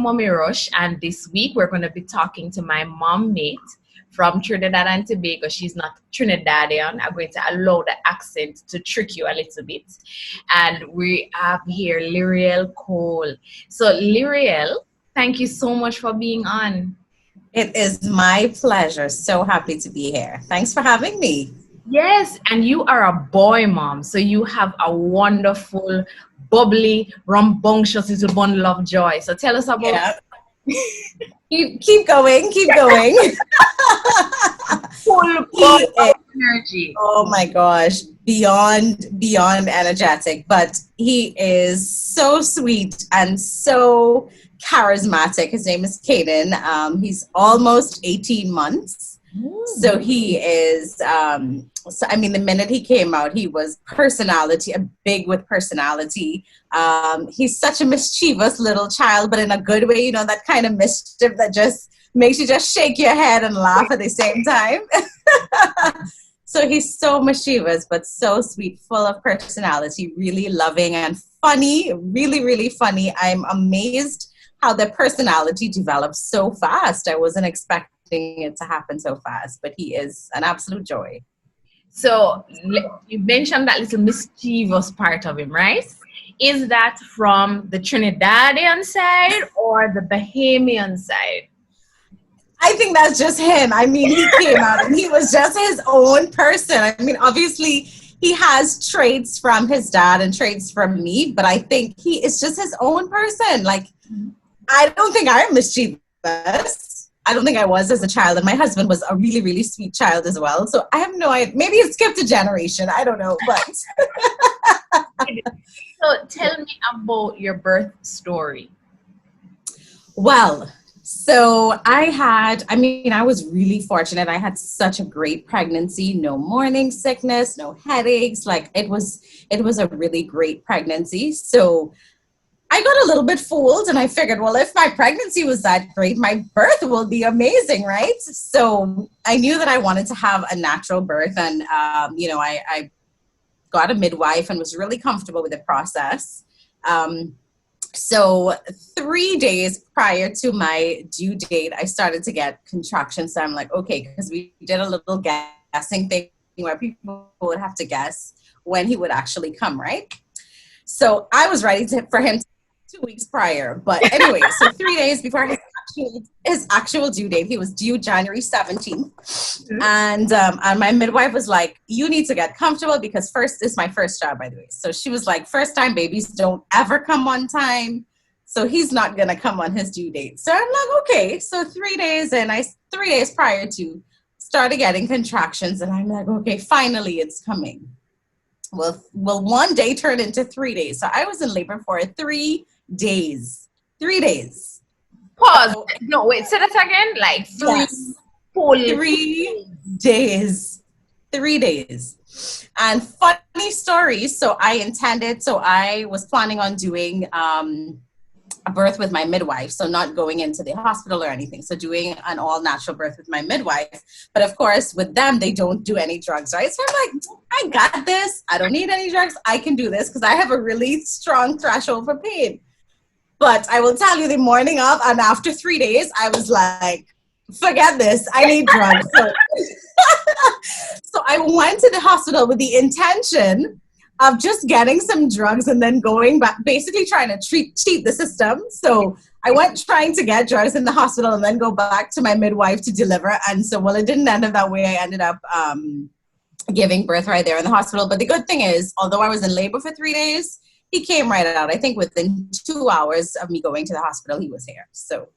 Mommy Rush, and this week we're going to be talking to my mom mate from Trinidad and Tobago. She's not Trinidadian. I'm going to allow the accent to trick you a little bit. And we have here Lerielle Cole. So Lerielle, thank you so much for being on. It is my pleasure. So happy to be here. Thanks for having me. Yes, and you are a boy mom, so you have a wonderful, bubbly, rambunctious little bundle of joy. So tell us about. Yeah. Keep going. Full of energy. Oh my gosh, beyond energetic. But he is so sweet and so charismatic. His name is Caden. He's almost 18 months. So he is, the minute he came out, he was big with personality. He's such a mischievous little child, but in a good way, that kind of mischief that just makes you just shake your head and laugh at the same time. So he's so mischievous, but so sweet, full of personality, really loving and funny, really, really funny. I'm amazed how their personality develops so fast. I wasn't expecting it to happen so fast, but he is an absolute joy. So you mentioned that little mischievous part of him, right? Is that from the Trinidadian side or the Bahamian side? I think that's just him. He came out and he was just his own person. Obviously he has traits from his dad and traits from me, but I think he is just his own person. Like, I don't think I'm mischievous. I don't think I was as a child, and my husband was a really, really sweet child as well. So I have no idea. Maybe it skipped a generation. I don't know, but. So tell me about your birth story. Well, so I was really fortunate. I had such a great pregnancy, no morning sickness, no headaches. Like it was a really great pregnancy. So I got a little bit fooled and I figured, well, if my pregnancy was that great, my birth will be amazing, right? So I knew that I wanted to have a natural birth, and, I got a midwife and was really comfortable with the process. So 3 days prior to my due date, I started to get contractions. So I'm like, okay, because we did a little guessing thing where people would have to guess when he would actually come, right? So I was ready for him 2 weeks prior. But anyway, so 3 days before his actual due date, he was due January 17th. Mm-hmm. And my midwife was like, you need to get comfortable, because this is my first child, by the way. So she was like, first time babies don't ever come on time. So he's not going to come on his due date. So I'm like, okay. So 3 days, and 3 days prior to started getting contractions, and I'm like, okay, finally it's coming. Well, 1 day turned into 3 days. So I was in labor for 3 days. 3 days. Pause. No, wait, say that again. Like 3 days. 3 days. And funny story. So I was planning on doing a birth with my midwife. So not going into the hospital or anything. So doing an all natural birth with my midwife. But of course, with them, they don't do any drugs, right? So I'm like, I got this. I don't need any drugs. I can do this because I have a really strong threshold for pain. But I will tell you, the morning of and after 3 days, I was like, forget this. I need drugs. So I went to the hospital with the intention of just getting some drugs and then going back, basically trying to cheat the system. So I went trying to get drugs in the hospital and then go back to my midwife to deliver. And so, well, it didn't end up that way. I ended up giving birth right there in the hospital. But the good thing is, although I was in labor for 3 days, he came right out. I think within 2 hours of me going to the hospital, he was here. So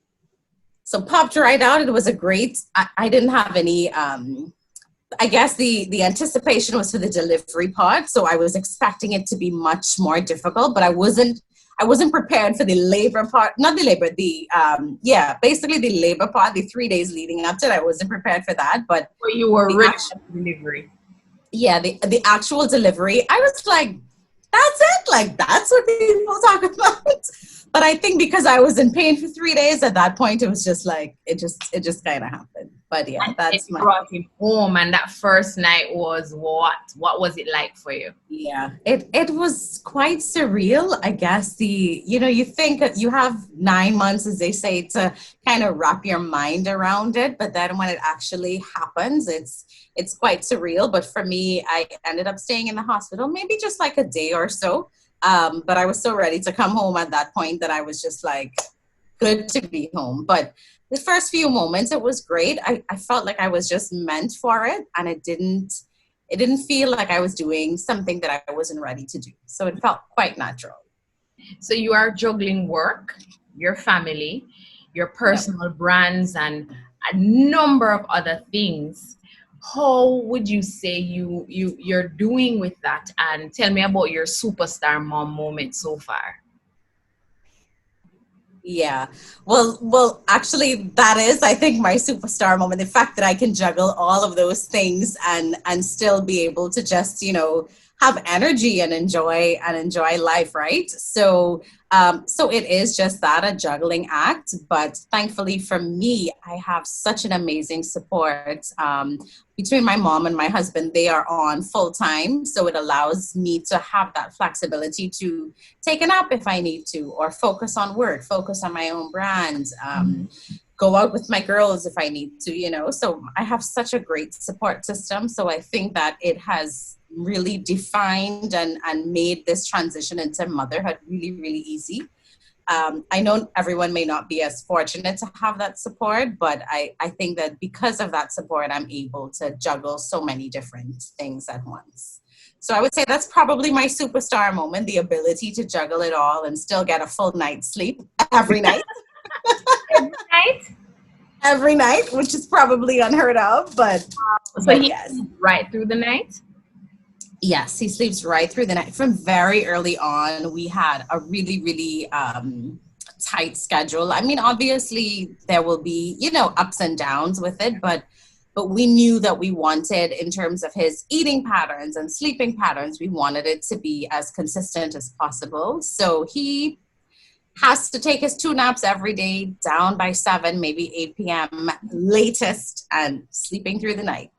popped right out. It was a great, I didn't have any, I guess the anticipation was for the delivery part. So I was expecting it to be much more difficult, but I wasn't prepared for the labor part, not the labor, basically the labor part, the 3 days leading up to it. I wasn't prepared for that, but. So you were ready for delivery. Yeah, the actual delivery, I was like, that's it? Like, that's what people talk about? But I think because I was in pain for 3 days, at that point, it was just like, it just kind of happened. But yeah, And then that's you my. brought him home, and that first night was what? What was it like for you? Yeah, it was quite surreal, I guess. You think that you have 9 months, as they say, to kind of wrap your mind around it, but then when it actually happens, it's quite surreal. But for me, I ended up staying in the hospital maybe just like a day or so. But I was so ready to come home at that point that I was just like, good to be home. But the first few moments, it was great. I felt like I was just meant for it, and it didn't feel like I was doing something that I wasn't ready to do. So it felt quite natural. So you are juggling work, your family, your Yep. personal brands, and a number of other things. How would you say you're doing with that? And tell me about your superstar mom moment so far. Yeah. Well, actually, that is, I think, my superstar moment. The fact that I can juggle all of those things and still be able to just, have energy and enjoy life, right? So it is just that, a juggling act. But thankfully for me, I have such an amazing support. Between my mom and my husband, they are on full time, so it allows me to have that flexibility to take a nap if I need to, or focus on work, focus on my own brand, go out with my girls if I need to. So I have such a great support system. So I think that it has really defined and made this transition into motherhood really, really easy. I know everyone may not be as fortunate to have that support, but I think that because of that support, I'm able to juggle so many different things at once. So I would say that's probably my superstar moment, the ability to juggle it all and still get a full night's sleep every night, Right? every night, which is probably unheard of, but So he yes. right through the night. Yes, he sleeps right through the night. From very early on, we had a really, really tight schedule. I mean, obviously there will be, ups and downs with it, but we knew that we wanted, in terms of his eating patterns and sleeping patterns, we wanted it to be as consistent as possible. So he has to take his 2 naps every day, down by 7, maybe 8 p.m. latest, and sleeping through the night.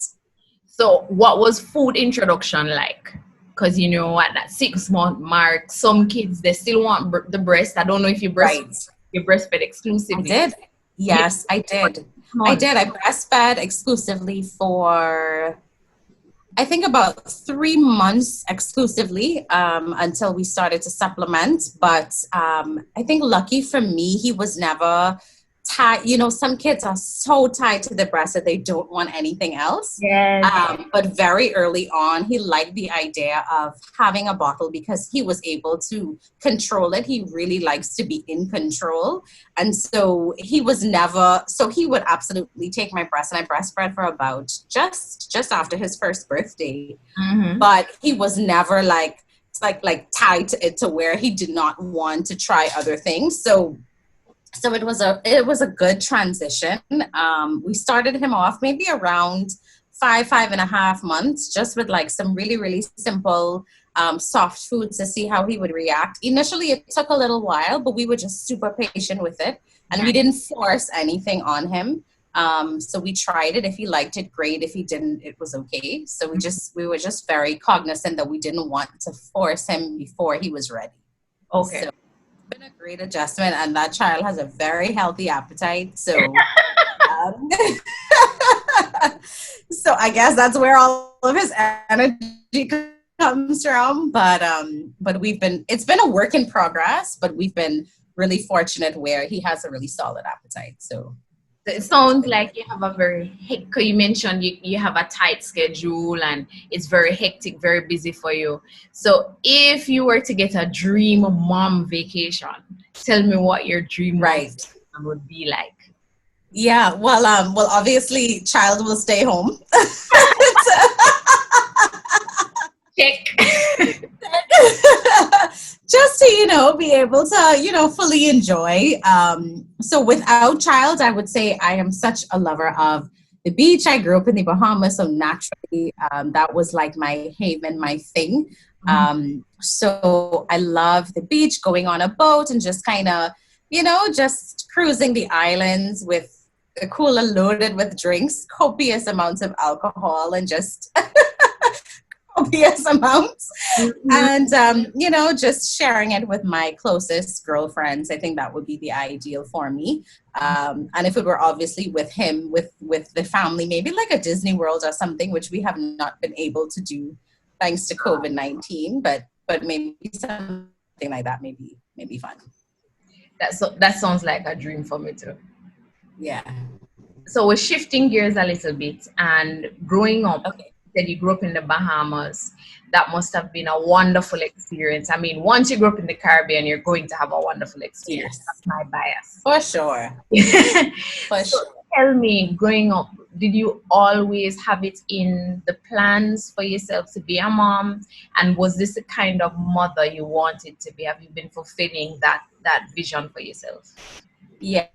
So what was food introduction like? Because at that 6 month mark, some kids they still want the breast. I don't know if Right. you breastfed I exclusively. did. Yeah, Yes, I did. I months. did. I breastfed exclusively for, I think, about 3 months exclusively, until we started to supplement. But I think, lucky for me, he was never tied. Some kids are so tied to the breast that they don't want anything else. Yes. But very early on, he liked the idea of having a bottle because he was able to control it. He really likes to be in control. And so he would absolutely take my breast, and I breastfed for about just after his first birthday. Mm-hmm. But he was never like tied to it to where he did not want to try other things. So it was a good transition. We started him off maybe around 5.5 months, just with like some really, really simple soft foods to see how he would react. Initially, it took a little while, but we were just super patient with it, and we didn't force anything on him. So we tried it. If he liked it, great. If he didn't, it was okay. So we were just very cognizant that we didn't want to force him before he was ready. Okay. So been a great adjustment, and that child has a very healthy appetite. So um, so I guess that's where all of his energy comes from. But it's been a work in progress, but we've been really fortunate where he has a really solid appetite. So It sounds like you have a very hectic, you mentioned you have a tight schedule and it's very hectic, very busy for you. So if you were to get a dream mom vacation, tell me what your dream mom right. vacation would be like. Yeah, well, obviously, child will stay home. Check. Just to be able to fully enjoy. So without child, I would say I am such a lover of the beach. I grew up in the Bahamas, so naturally that was like my haven, my thing. So I love the beach, going on a boat and just kind of just cruising the islands with a cooler loaded with drinks, copious amounts of alcohol, and just copious amounts. Mhm. And, just sharing it with my closest girlfriends. I think that would be the ideal for me. And if it were obviously with him, with the family, maybe like a Disney World or something, which we have not been able to do thanks to COVID-19, but maybe something like that, maybe fun. That sounds like a dream for me too. Yeah. So we're shifting gears a little bit and growing up. Okay. You said you grew up in the Bahamas. That must have been a wonderful experience. I mean, once you grew up in the Caribbean, you're going to have a wonderful experience. Yes. That's my bias. For sure. For So sure. tell me, growing up, did you always have it in the plans for yourself to be a mom? And was this the kind of mother you wanted to be? Have you been fulfilling that vision for yourself? Yeah.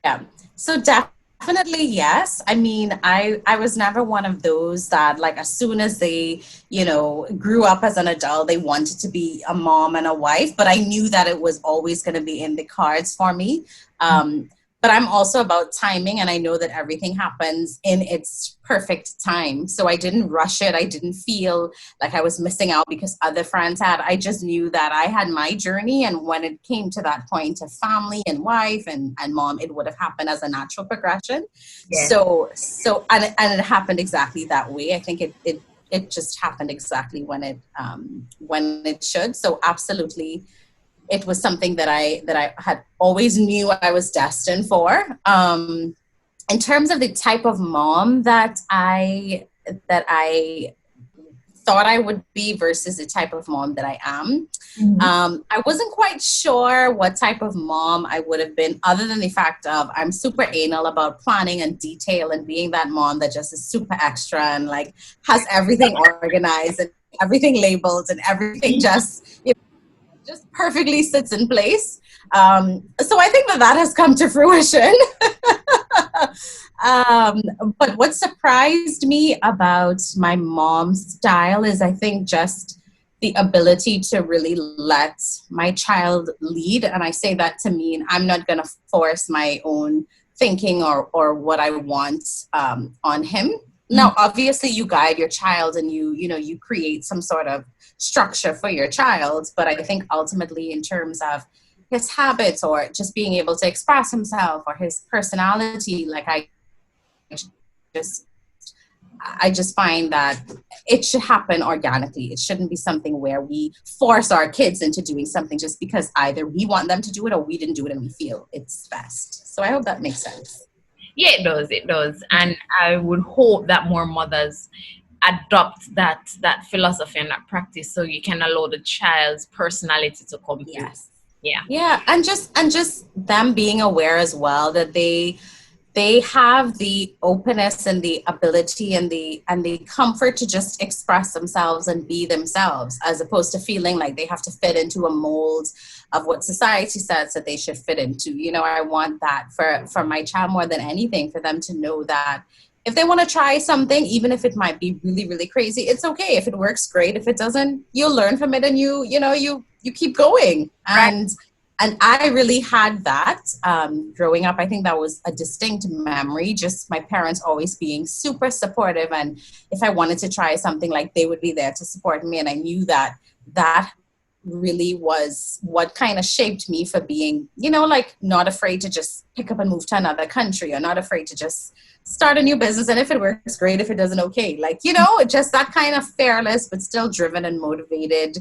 So definitely yes. I mean, I was never one of those that like as soon as they, grew up as an adult, they wanted to be a mom and a wife, but I knew that it was always going to be in the cards for me. But I'm also about timing, and I know that everything happens in its perfect time. So I didn't rush it. I didn't feel like I was missing out because other friends had. I just knew that I had my journey, and when it came to that point of family and wife and mom, it would have happened as a natural progression. Yes. And it happened exactly that way. I think it just happened exactly when it should. So absolutely, it was something that I had always knew I was destined for. In terms of the type of mom that I thought I would be versus the type of mom that I am, Mhm. I wasn't quite sure what type of mom I would have been, other than the fact of I'm super anal about planning and detail and being that mom that just is super extra and like has everything organized and everything labeled and everything just perfectly sits in place. So I think that has come to fruition. um, but what surprised me about my mom's style is I think just the ability to really let my child lead. And I say that to mean I'm not going to force my own thinking or what I want on him. Now, obviously, you guide your child and you create some sort of structure for your child. But I think ultimately, in terms of his habits or just being able to express himself or his personality, like just I just find that it should happen organically. It shouldn't be something where we force our kids into doing something just because either we want them to do it or we didn't do it and we feel it's best. So I hope that makes sense. Yeah, it does. It does. And I would hope that more mothers adopt that philosophy and that practice so you can allow the child's personality to come through. Yes. Yeah. Yeah, and just them being aware as well that they have the openness and the ability and the comfort to just express themselves and be themselves, as opposed to feeling like they have to fit into a mold of what society says that they should fit into. I want that for my child more than anything, for them to know that if they want to try something, even if it might be really, really crazy, it's okay. If it works, great. If it doesn't, you'll learn from it and you keep going. Right. And I really had that growing up. I think that was a distinct memory, just my parents always being super supportive. And if I wanted to try something, like they would be there to support me. And I knew that really was what kind of shaped me for being, like not afraid to just pick up and move to another country, or not afraid to just start a new business. And if it works, great. If it doesn't, okay. Like, just that kind of fearless, but still driven and motivated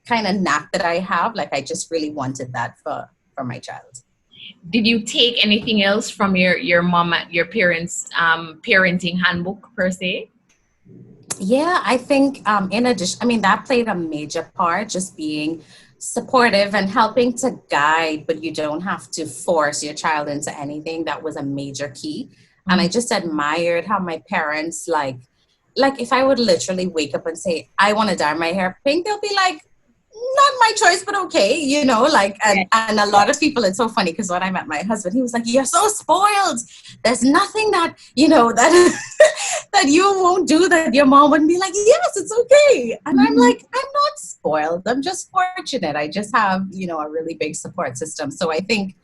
kind of knack that I have. Like, I just really wanted that for my child. Did you take anything else from your mom, your parents' parenting handbook per se? Yeah, I think in addition, I mean, that played a major part, just being supportive and helping to guide, but you don't have to force your child into anything. That was a major key. And I just admired how my parents, like if I would literally wake up and say, I want to dye my hair pink, they'll be like, not my choice, but okay, and a lot of people, it's so funny because when I met my husband, he was like, you're so spoiled. There's nothing that, that that you won't do that your mom wouldn't be like, yes, it's okay. And I'm like, I'm not spoiled. I'm just fortunate. I just have, a really big support system. So I think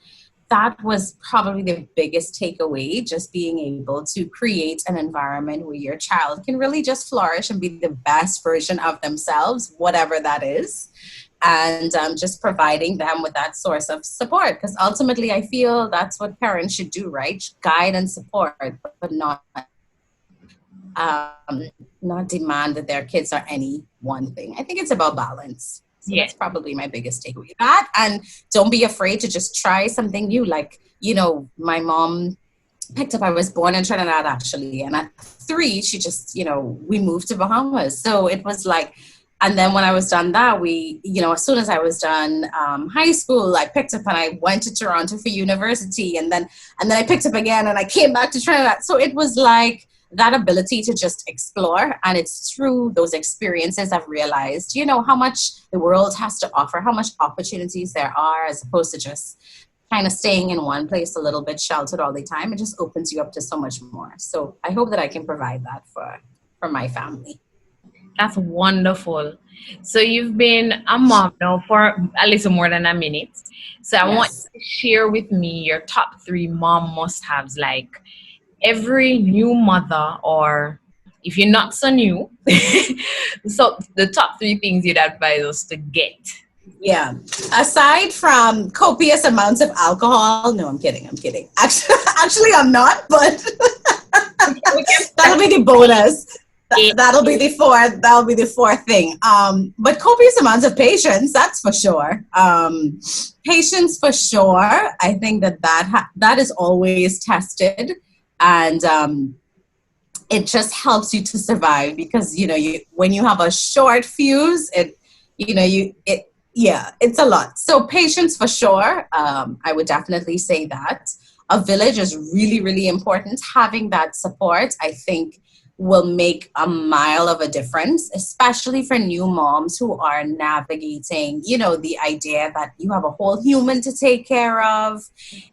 that was probably the biggest takeaway, just being able to create an environment where your child can really just flourish and be the best version of themselves, whatever that is. And just providing them with that source of support. Because ultimately, I feel that's what parents should do, right? Guide and support, but not demand that their kids are any one thing. I think it's about balance. So Yeah. that's probably my biggest takeaway. That, and don't be afraid to just try something new. Like, my mom picked up, I was born in Trinidad actually. And at 3, she just, we moved to Bahamas. So it was like, and then when I was done that, as soon as I was done high school, I picked up and I went to Toronto for university. And then I picked up again and I came back to Trinidad. So it was like, that ability to just explore. And it's through those experiences I've realized, how much the world has to offer, how much opportunities there are, as opposed to just kind of staying in one place a little bit sheltered all the time. It just opens you up to so much more. So I hope that I can provide that for my family. That's wonderful. So you've been a mom now for a little more than a minute. So I want you to share with me your top 3 mom must-haves, like every new mother, or if you're not so new, so the top 3 things you'd advise us to get. Yeah. Aside from copious amounts of alcohol, no, I'm kidding. Actually, I'm not, but that'll be the bonus. That'll be the fourth thing. But copious amounts of patience, that's for sure. Patience for sure. I think that is always tested. And it just helps you to survive, because when you have a short fuse, it's a lot. So patience for sure. I would definitely say that. A village is really, really important. Having that support, I think, will make a mile of a difference, especially for new moms who are navigating, the idea that you have a whole human to take care of.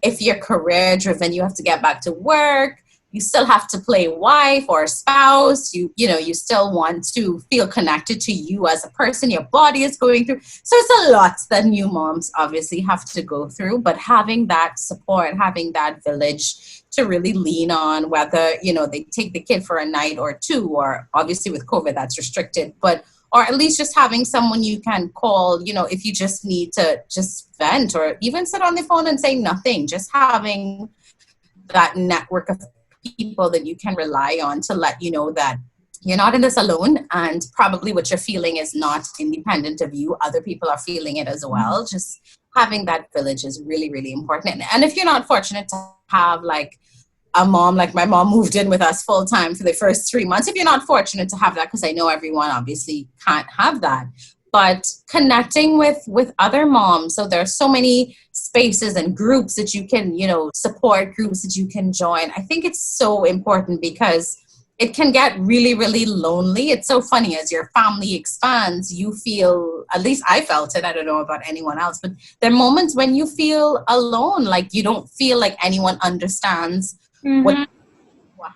If you're career driven, you have to get back to work. You still have to play wife or spouse. You still want to feel connected to you as a person. Your body is going through. So it's a lot that new moms obviously have to go through, but having that support, having that village to really lean on, whether, they take the kid for a night or 2, or obviously with COVID that's restricted, or at least just having someone you can call, if you just need to just vent, or even sit on the phone and say nothing, just having that network of people that you can rely on to let you know that you're not in this alone, and probably what you're feeling is not independent of you. Other people are feeling it as well. Just having that village is really, really important. And if you're not fortunate to have like a mom, like my mom moved in with us full time for the first 3 months, if you're not fortunate to have that, because I know everyone obviously can't have that, but connecting with other moms. So there are so many spaces and groups that you can, support groups that you can join. I think it's so important, because it can get really, really lonely. It's so funny, as your family expands, you feel, at least I felt it, I don't know about anyone else, but there are moments when you feel alone, like you don't feel like anyone understands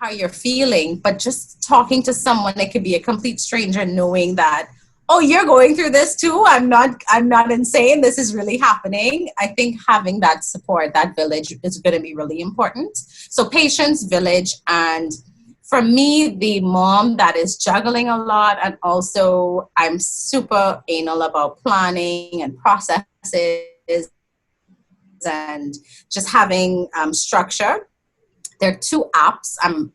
how you're feeling. But just talking to someone, it could be a complete stranger, knowing that, oh, you're going through this too. I'm not insane. This is really happening. I think having that support, that village, is going to be really important. So patience, village, and for me, the mom that is juggling a lot, and also I'm super anal about planning and processes and just having structure. There are 2 apps. I'm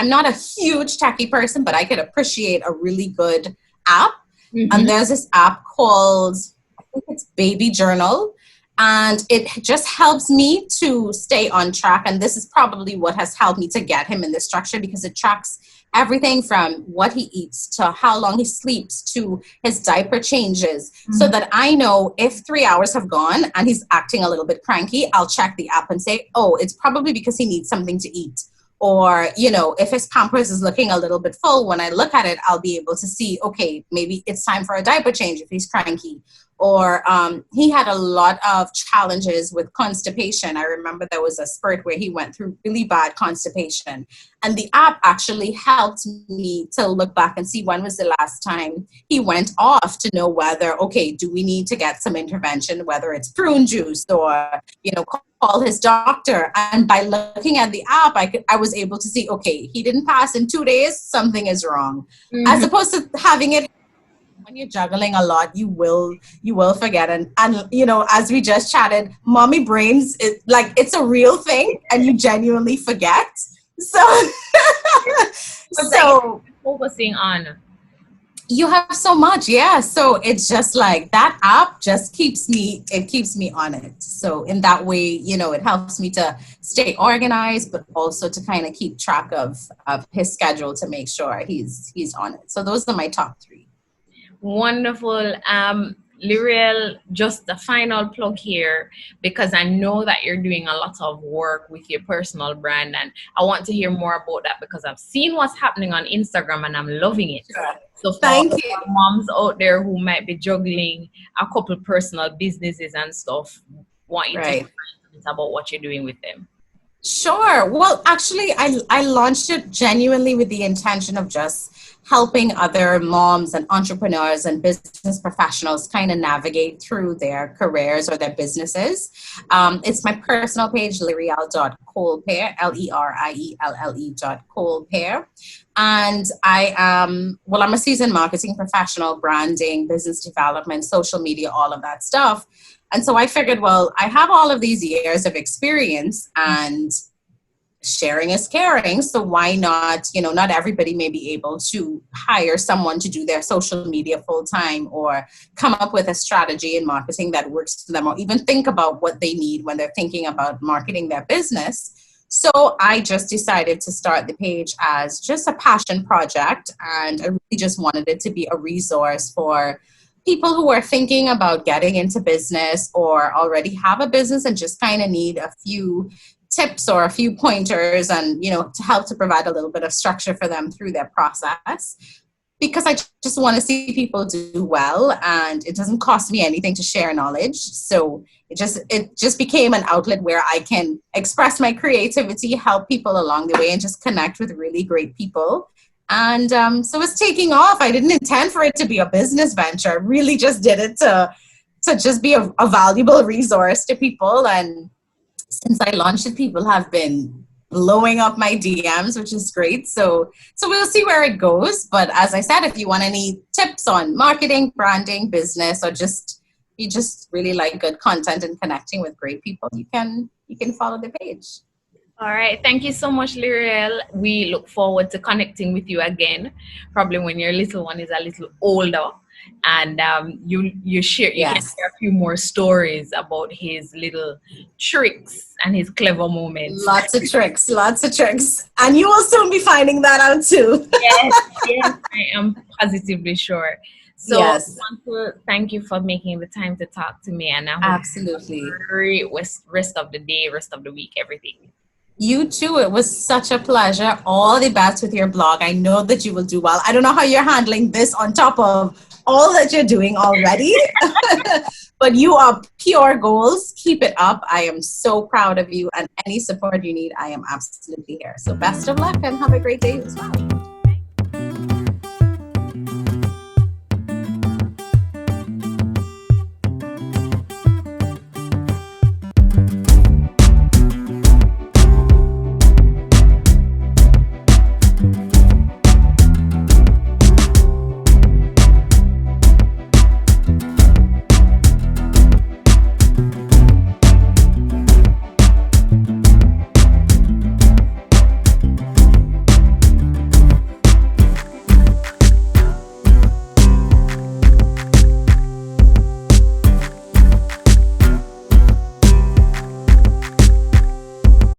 not a huge techie person, but I could appreciate a really good app. And there's this app called, I think it's Baby Journal. And it just helps me to stay on track. And this is probably what has helped me to get him in this structure, because it tracks everything from what he eats to how long he sleeps to his diaper changes, so that I know if 3 hours have gone and he's acting a little bit cranky, I'll check the app and say, oh, it's probably because he needs something to eat. Or, if his Pampers is looking a little bit full, when I look at it, I'll be able to see, okay, maybe it's time for a diaper change if he's cranky. Or he had a lot of challenges with constipation. I remember there was a spurt where he went through really bad constipation. And the app actually helped me to look back and see when was the last time he went off, to know whether, okay, do we need to get some intervention, whether it's prune juice or, call his doctor. And by looking at the app, I was able to see, okay, he didn't pass in 2 days, something is wrong. As opposed to having it when you're juggling a lot, you will forget. And as we just chatted, mommy brains, it's a real thing, and you genuinely forget. So, so focusing on. You have so much, yeah. So it's just like that app just keeps me on it. So in that way, it helps me to stay organized, but also to kind of keep track of his schedule to make sure he's on it. So those are my top 3. Wonderful. Lerielle, just the final plug here, because I know that you're doing a lot of work with your personal brand, and I want to hear more about that because I've seen what's happening on Instagram and I'm loving it. Sure. So for Thank you. moms out there who might be juggling a couple personal businesses and stuff, want you to share about what you're doing with them. Sure. Well, actually, I launched it genuinely with the intention of just helping other moms and entrepreneurs and business professionals kind of navigate through their careers or their businesses. It's my personal page, Lerielle.Colepair, Lerielle.Colepair. And I'm a seasoned marketing professional, branding, business development, social media, all of that stuff. And so I figured, well, I have all of these years of experience, and sharing is caring. So why not, not everybody may be able to hire someone to do their social media full time, or come up with a strategy in marketing that works for them, or even think about what they need when they're thinking about marketing their business. So I just decided to start the page as just a passion project. And I really just wanted it to be a resource for people who are thinking about getting into business, or already have a business and just kind of need a few tips or a few pointers, and to help to provide a little bit of structure for them through their process, because I just want to see people do well, and it doesn't cost me anything to share knowledge. So it just became an outlet where I can express my creativity, help people along the way, and just connect with really great people. And so it's taking off. I didn't intend for it to be a business venture. I really just did it to just be a valuable resource to people. And since I launched it, people have been blowing up my DMs, which is great. So we'll see where it goes. But as I said, if you want any tips on marketing, branding, business, or you just really like good content and connecting with great people, you can follow the page. All right. Thank you so much, Lerielle. We look forward to connecting with you again, probably when your little one is a little older, and you can share a few more stories about his little tricks and his clever moments. Lots of tricks. And you will soon be finding that out too. Yes, I am positively sure. So yes. I want to thank you for making the time to talk to me, and I hope absolutely you have a great rest of the day, rest of the week, everything. You too. It was such a pleasure. All the best with your blog. I know that you will do well. I don't know how you're handling this on top of all that you're doing already, but you are pure goals. Keep it up. I am so proud of you, and any support you need, I am absolutely here. So best of luck and have a great day as well.